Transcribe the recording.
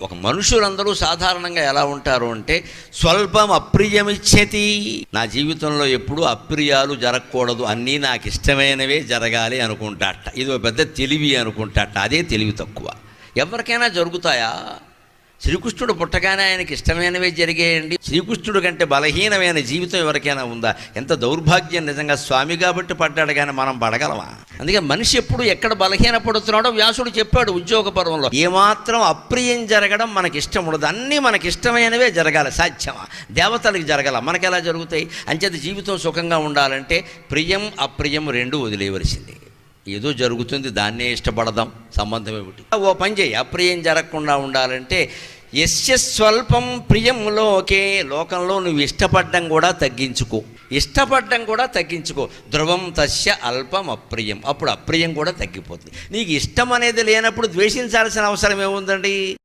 ఒక మనుషులందరూ సాధారణంగా ఎలా ఉంటారు అంటే స్వల్పం అప్రియమిచ్చతి. నా జీవితంలో ఎప్పుడూ అప్రియాలు జరగకూడదు, అన్నీ నాకు ఇష్టమైనవే జరగాలి అనుకుంటాట. ఇది ఒక పెద్ద తెలివి అనుకుంటాట. అదే తెలివి తక్కువ. ఎవరికైనా జరుగుతాయా? శ్రీకృష్ణుడు పుట్టగానే ఆయనకి ఇష్టమైనవే జరిగేయండి. శ్రీకృష్ణుడు కంటే బలహీనమైన జీవితం ఎవరికైనా ఉందా? ఎంత దౌర్భాగ్యం నిజంగా. స్వామి కాబట్టి పడ్డాడు కానీ మనం పడగలమా? అందుకే మనిషి ఎప్పుడు ఎక్కడ బలహీన పడుతున్నాడో వ్యాసుడు చెప్పాడు ఉద్యోగ పర్వంలో. ఏమాత్రం అప్రియం జరగడం మనకి ఇష్టం ఉండదు, అన్నీ మనకి ఇష్టమైనవే జరగాలి. సాధ్యమా? దేవతలకు జరగాల, మనకెలా జరుగుతాయి? అంచేత జీవితం సుఖంగా ఉండాలంటే ప్రియం అప్రియం రెండూ వదిలేయవలసింది. ఏదో జరుగుతుంది, దాన్నే ఇష్టపడదాం, సంబంధం ఏమిటి? ఓ పని చేయి, అప్రియం జరగకుండా ఉండాలంటే యస్య స్వల్పం ప్రియం లోకే, లోకంలో నువ్వు ఇష్టపడ్డం కూడా తగ్గించుకో. ఇష్టపడ్డం కూడా తగ్గించుకో. ధ్రువం తస్య అల్పం అప్రియం. అప్పుడు అప్రియం కూడా తగ్గిపోతుంది. నీకు ఇష్టం అనేది లేనప్పుడు ద్వేషించాల్సిన అవసరం ఏముందండి?